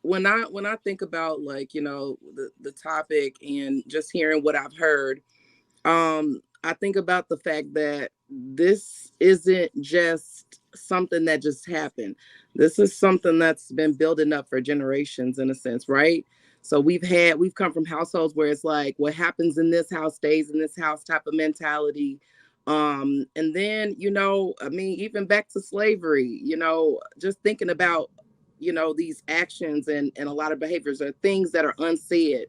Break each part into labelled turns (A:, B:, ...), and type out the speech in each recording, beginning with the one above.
A: when I think about, like, the topic and just hearing what I've heard, I think about the fact that this isn't just something that just happened. This is something that's been building up for generations, in a sense, right? So we've come from households where it's like, what happens in this house stays in this house type of mentality. And then, I mean, even back to slavery, just thinking about, these actions and a lot of behaviors are things that are unsaid,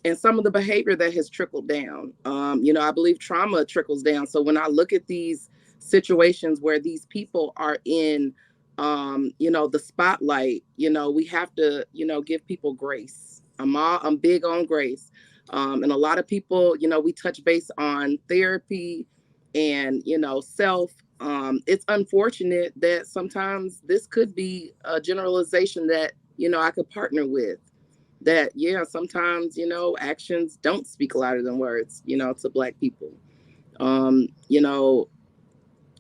A: and some of the behavior that has trickled down. I believe trauma trickles down. So when I look at these situations where these people are in, the spotlight, we have to, give people grace. I'm big on grace. And a lot of people, we touch base on therapy and, self. It's unfortunate that sometimes this could be a generalization that, I could partner with, that, yeah, sometimes, actions don't speak louder than words, to Black people. um you know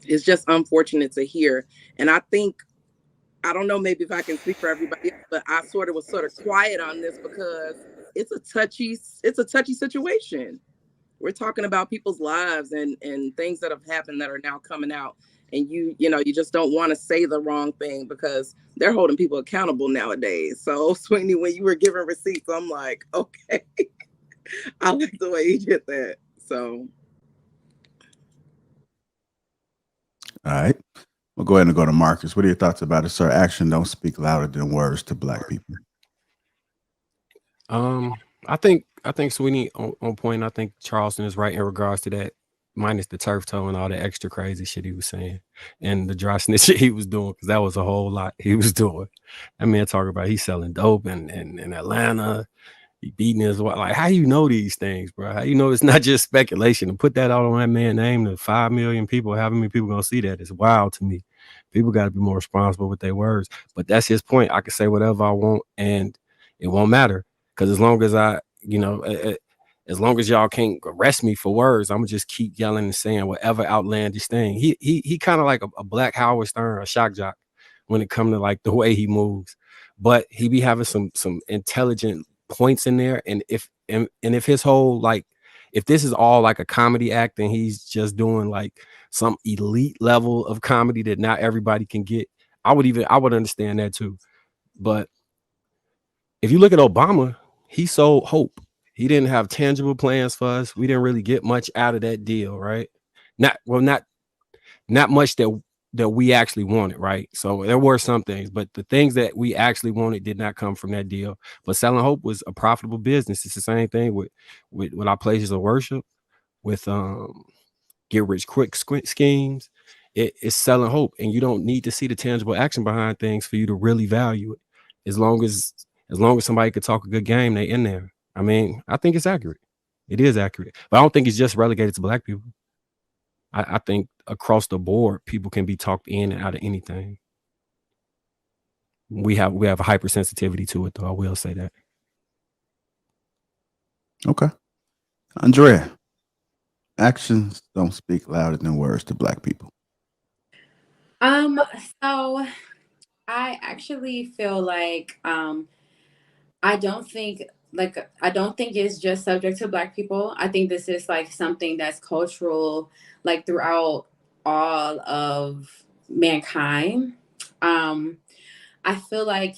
A: it's just unfortunate to hear. And I think, I don't know, maybe if I can speak for everybody else, but I sort of quiet on this because it's a touchy situation. We're talking about people's lives and things that have happened that are now coming out, and you just don't want to say the wrong thing because they're holding people accountable nowadays. So Sweeney, when you were giving receipts, I'm like, okay. I like the way you did that. So
B: All right. We'll go ahead and go to Marcus. What are your thoughts about it, sir? Action don't speak louder than words to Black people.
C: Um, I think Sweeney on point. I think Charleston is right in regards to that, minus the turf toe and all the extra crazy shit he was saying, and the dry snitch he was doing, because that was a whole lot he was doing. I mean, talk about he's selling dope in Atlanta. He beating his wife. Like, how you know these things, bro? How you know it's not just speculation? To put that out on that man's name to 5 million people, how many people gonna see that? It's wild to me. People got to be more responsible with their words. But that's his point. I can say whatever I want, and it won't matter, because as long as as long as y'all can't arrest me for words, I'm gonna just keep yelling and saying whatever outlandish thing. He kind of like a black Howard Stern, a shock jock, when it comes to like the way he moves. But he be having some intelligent points in there. And if his whole, like, if this is all like a comedy act and he's just doing like some elite level of comedy that not everybody can get, I would understand that too. But if you look at Obama, he sold hope. He didn't have tangible plans for us. We didn't really get much out of that deal, right? Not much that we actually wanted, right? So there were some things, but the things that we actually wanted did not come from that deal. But selling hope was a profitable business. It's the same thing with our places of worship, with get rich quick schemes. It's selling hope, and you don't need to see the tangible action behind things for you to really value it. As long as somebody could talk a good game, they in there. I mean, I think it's accurate. It is accurate, but I don't think it's just relegated to Black people. I think across the board, people can be talked in and out of anything. We have a hypersensitivity to it, though. I will say that.
B: Okay. Andrea, actions don't speak louder than words to Black people.
D: Um, so I actually feel like I don't think I don't think it's just subject to Black people. I think this is like something that's cultural, like throughout all of mankind. Um, I feel like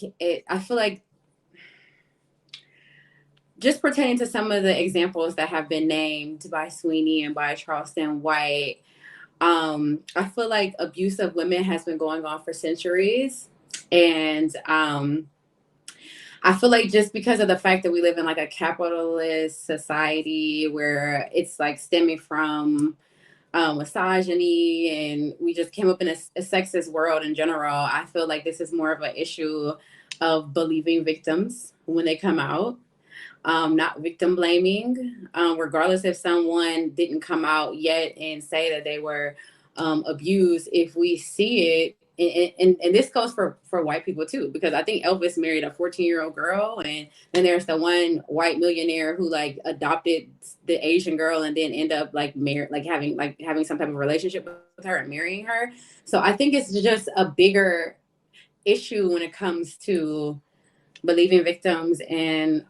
D: just pertaining to some of the examples that have been named by Sweeney and by Charleston White, I feel like abuse of women has been going on for centuries. And I feel like just because of the fact that we live in like a capitalist society where it's like stemming from misogyny, and we just came up in a sexist world in general, I feel like this is more of an issue of believing victims when they come out, not victim blaming, regardless if someone didn't come out yet and say that they were abused. If we see it, and this goes for white people too, because I think Elvis married a 14-year-old girl, and then there's the one white millionaire who like adopted the Asian girl and then end up like married, like having some type of relationship with her and marrying her. So I think it's just a bigger issue when it comes to believing victims in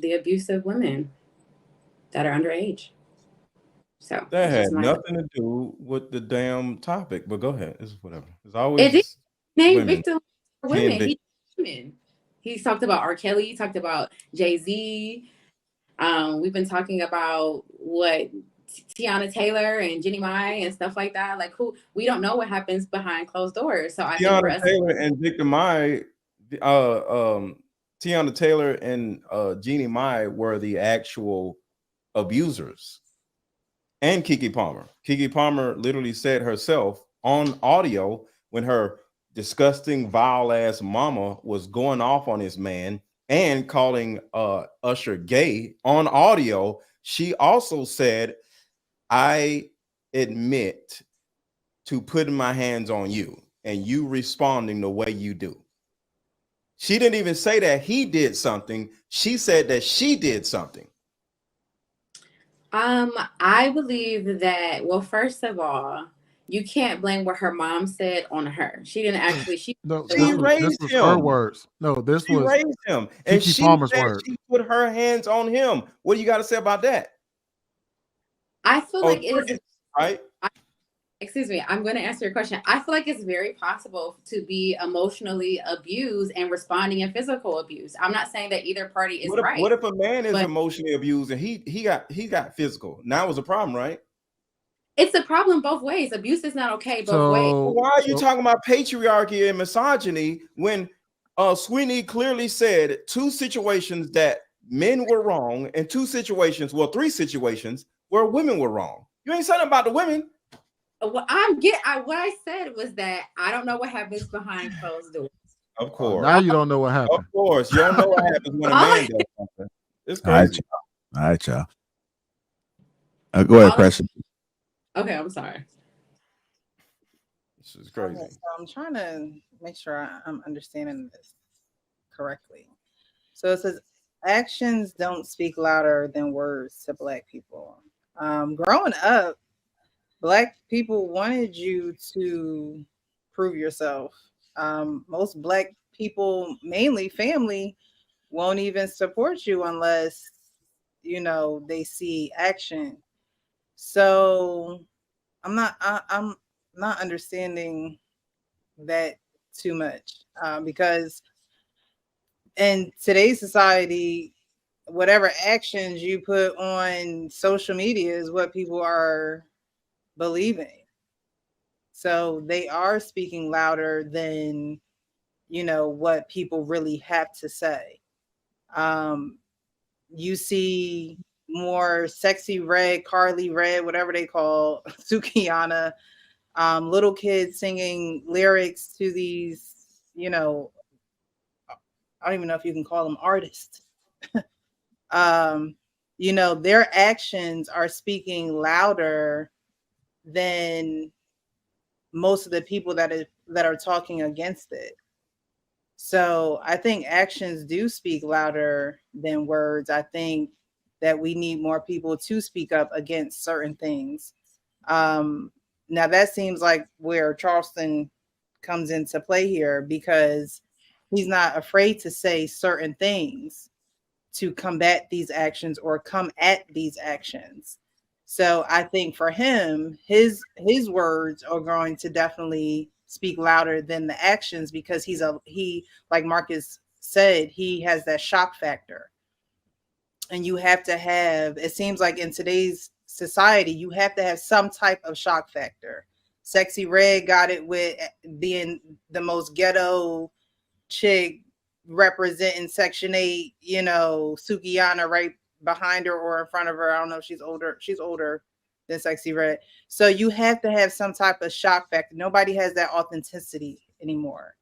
D: the abuse of women that are underage. So
E: That
D: that's
E: had
D: just my thought.
E: nothing to do with the damn topic, but go ahead. It's whatever. It's
D: It did
E: always
D: name
E: women
D: victims for
E: being
D: women. He women. He's talked about R. Kelly. He talked about Jay-Z. We've been talking about what Tiana Taylor and Jenny Mai and stuff like that. Like who we don't know what happens behind closed doors. So I think for
E: Tiana
D: us,
E: Taylor and Victor Mai, Tiana Taylor and Jeannie Mai were the actual abusers. And KeKe Palmer. KeKe Palmer literally said herself on audio when her disgusting, vile ass mama was going off on his man and calling Usher gay on audio. She also said, I admit to putting my hands on you and you responding the way you do. She didn't even say that he did something. She said that she did something.
D: I believe that, well, first of all, you can't blame what her mom said on her. She didn't actually,
F: No,
E: She
F: this
E: raised
F: was her
E: him.
F: words. No, this
E: She
F: was
E: raised him. And
F: KeKe
E: she
F: Palmer's
E: said
F: words.
E: she put her hands on him. What do you got to say about that?
D: I feel like it is,
E: right?
D: excuse me, I'm going to answer your question. I feel like it's very possible to be emotionally abused and responding in physical abuse. I'm not saying that either party is right.
E: What if a man is
D: but
E: emotionally abused and he got physical? Now it was a problem, right?
D: it's a problem both ways. Abuse is not okay both
F: So
D: ways.
E: Well, why are you talking about patriarchy and misogyny when Sweeney clearly said two situations that men were wrong and two situations, well, three situations where women were wrong? You ain't saying about the women.
D: What I said was that I don't know what happens behind closed doors.
E: Of course.
F: now you don't know what happened.
E: Of course. You don't know what happens when a man does something. It's crazy.
B: All right, y'all. Go ahead, Preston.
D: Okay, I'm sorry.
E: This is crazy.
A: Okay, so I'm trying to make sure I'm understanding this correctly. So it says actions don't speak louder than words to Black people. Growing up, Black people wanted you to prove yourself. Most Black people, mainly family, won't even support you unless they see action. So I'm not understanding that too much because in today's society, whatever actions you put on social media is what people are believing. So they are speaking louder than what people really have to say. You see more Sexy Red, Carly Red, whatever they call Sukiyana, little kids singing lyrics to these, I don't even know if you can call them artists. Their actions are speaking louder than most of the people that are talking against it. So I think actions do speak louder than words. I think that we need more people to speak up against certain things. Now that seems like where Charleston comes into play here because he's not afraid to say certain things to combat these actions or come at these actions. So I think for him, his words are going to definitely speak louder than the actions because he like Marcus said, he has that shock factor. And you have to have, it seems like in today's society, you have to have some type of shock factor. Sexy Red got it with being the most ghetto chick representing Section 8, Sukiyana right behind her or in front of her. I don't know if she's older. She's older than Sexy Red. So you have to have some type of shock factor. Nobody has that authenticity anymore.